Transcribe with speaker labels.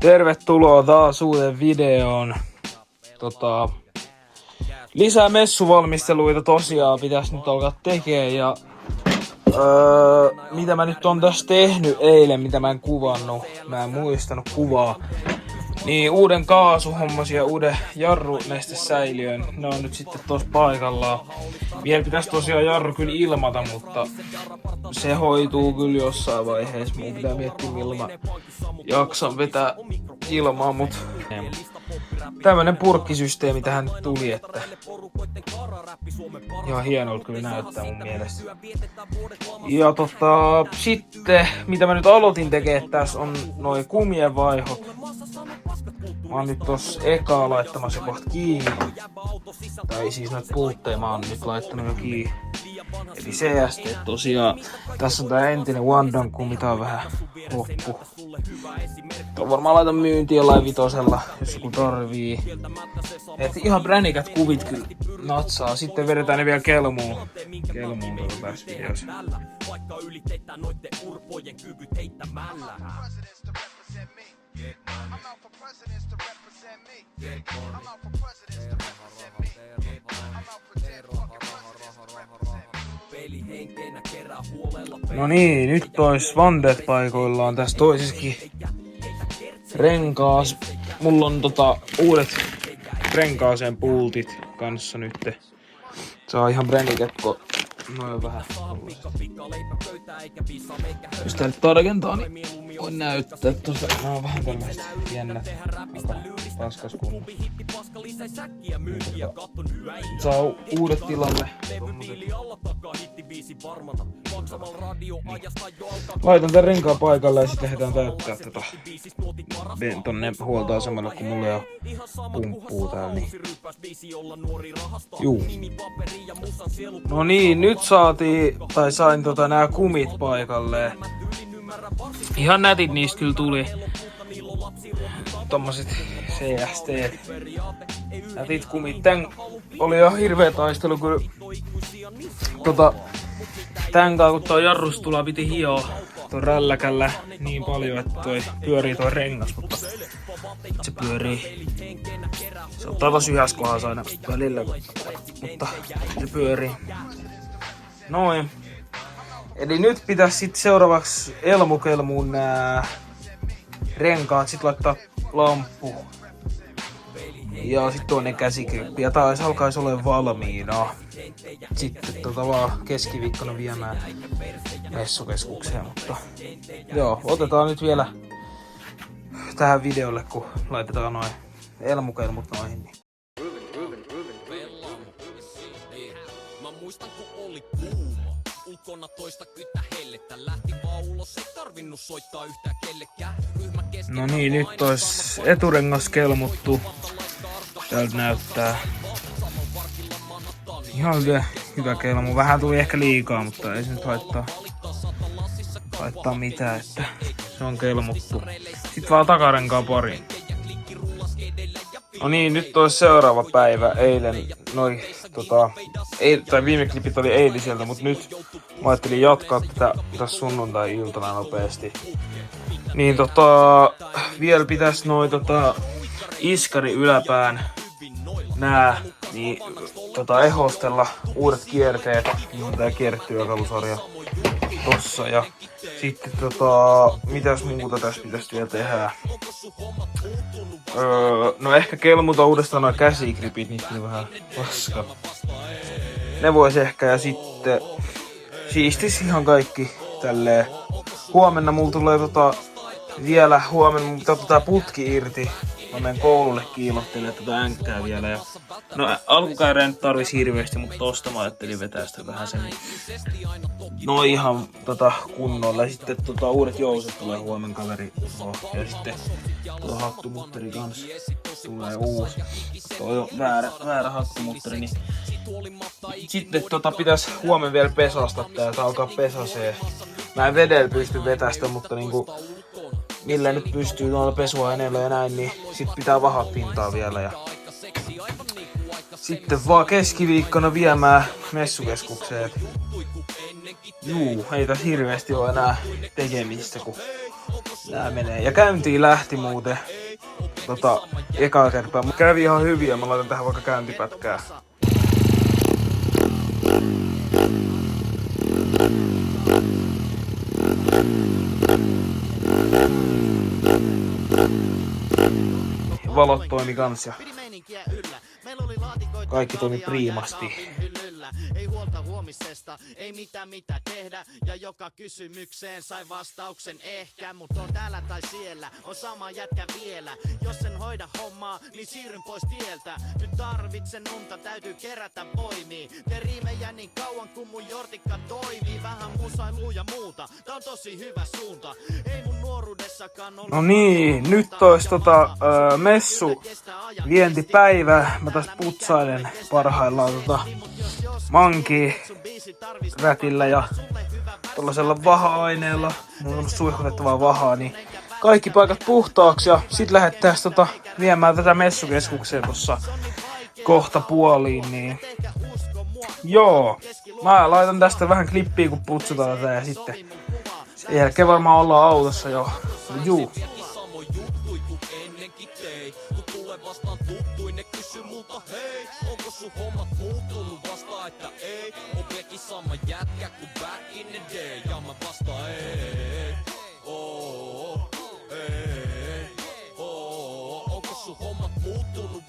Speaker 1: Tervetuloa taas uuteen videoon. Lisää messuvalmisteluita tosiaan pitäisi nyt alkaa tekemään ja mitä mä nyt on tässä tehnyt eilen, mitä mä en kuvannut, mä en muistanut kuvaa. Niin uuden kaasuhommasin ja uuden jarrunestesäiliön, ne on nyt sitten tossa paikallaan. Vielä pitäisi tosiaan jarru kyllä ilmata, mutta se hoituu kyllä jossain vaiheessa. Mun pitää miettiä milloin mä jaksan vetää ilmaa, mut tämmönen purkkisysteemi tähän nyt tuli, että ihan hienolta kyllä näyttää mun mielestä. Ja sitten mitä mä nyt aloitin tekemään tässä on noi kumien vaihot. Mä oon nyt tossa ekaa laittamassa kohta kiinni. Tai siis noit puutteja mä oon nyt laittanut jo kiinni. Eli CST tosiaan. Tässä on tää entinen Wandan kumi, tää on vähän loppu. Tuon varmaan laitan myyntiin jollain vitosella, jos joku tarvii. Et ihan bränikät kuvit kyllä natsaa. Sitten vedetään ne vielä kelmuun. Kelmuun tässä videossa. No niin, nyt ois vanteet paikoillaan tässä toisessakin renkaas. Mulla on uudet renkaaseen pultit kanssa nyt. Saa ihan bräniketko. Noin vähän. Jos tää nyt tarkentaa, niin voin näyttää tossa. Nää on vähän tällaiset jännät. Aika paskas kunnossa. Saa uudet tilalle. Laitan tän renkaan paikalle ja sit lähdetään täyttää tonne huoltoasemalle, kun mulla jo pumppuu täällä. Niin. Juu. No niin, nyt sain nää kumit paikalleen. Ihan nätit niistä kyllä tuli. Tommoset CST. Nätit kumit. Tän oli jo hirveä taistelu, kun tän kun toi jarrustula piti hioa ton rälläkällä niin paljon, että toi pyörii toi rengas, mutta se pyörii. Se ottaa taas yhdessä kohdassa aina välillä, mutta se pyörii. Noin. Eli nyt pitäisi sitten seuraavaksi elmukelmuun nää renkaat, sit laittaa lamppu. Ja sit toinen käsikrippi. Ja taas alkaisi olla valmiina. Sitten vaan keskiviikkona viemään messukeskukseen, mutta joo, otetaan nyt vielä tähän videolle, kun laitetaan noin elmukelmut noihin. Niin. Mä muistan, kun oli kuuma. Ulkona toista kyttä hellettä. Lähti vaan ulos, ei tarvinnut soittaa yhtään kellekään. No niin, nyt ois eturengas kelmuttu. Täältä näyttää. Ihan hyvä kelmu. Vähän tuli ehkä liikaa, mutta ei se nyt haittaa mitään, että se on kelmuttu. Sitten vaan takarenkaan pariin. No niin, nyt olisi seuraava päivä. Eilen viime klipit oli eiliseltä, mutta nyt mä ajattelin jatkaa tätä tässä sunnuntai-iltana nopeasti. Niin vielä pitäis iskari yläpään nää niin ehostella uudet kierteet, niin tää kierretyökalusarja tossa ja sitten mitäs muuta tässä pitäisi vielä tehdä. No ehkä kelmuta uudestaan noin käsikripit, niistä on vähän paska. Ne vois ehkä ja sitten siistis ihan kaikki tälleen. Huomenna mulla tulee vielä tää putki irti. Mä menen koululle kiilottelemaan tätä änkkää vielä. Ja no alkukäyrä ei nyt tarvis hirveästi, mutta tosta mä ajattelin vetää sitä vähän sen. No ihan kunnolla. Ja sitten uudet jouset tulee huomen kaveri. Ja sitten hattumutteri kans tulee uusi. Toi on väärä hattumutteri. Niin. Sitten pitäis huomen vielä pesasta tää, että alkaa pesasee. Mä en vedellä pysty vetästä, mutta niinku millä nyt pystyy noilla pesuaineilla ja näin, niin sit pitää vahat pintaa vielä ja sitten vaan keskiviikkona viemään messukeskukseen. Juu, ei tässä hirveesti oo enää tekemistä, kun Nää menee. Ja käyntiin lähti muuten. Ekaa kertaa. Kävi ihan hyvin ja mä laitan tähän vaikka käyntipätkää. Valot toimi kans ja kaikki toimi priimasti.
Speaker 2: Ei huolta huomisesta, ei mitä tehdä. Ja joka kysymykseen sai vastauksen ehkä. Mut on täällä tai siellä, on sama jätkä vielä. Jos en hoida hommaa, niin siirryn pois tieltä. Nyt tarvitsen unta, täytyy kerätä voimia. Te riimejä niin kauan kun mun jortikka toimii. Vähän musailua ja muuta, tää on tosi hyvä suunta. Ei mun nuoruudessakaan ollut.
Speaker 1: No niin, nyt ois messu vientipäivä. Mä taas putsailen parhaillaan mankii rätillä ja tollasella vaha-aineella. Mulla on suihkutettavaa vahaa, niin kaikki paikat puhtaaksi ja sit lähettäis viemään tätä messukeskukseen tossa kohta puoliin, niin joo. Mä laitan tästä vähän klippiä kun putsataan tätä ja sitten sen jälkeen varmaan ollaan autossa jo. Juu.
Speaker 3: Vastaan tuttuin, ne kysy multa hei, onko sun hommat muuttunut? Vastaa että ei, on vieläkin sama jätkä kuin back in the day. Ja mä vastaan ei, onko sun hommat muuttunut?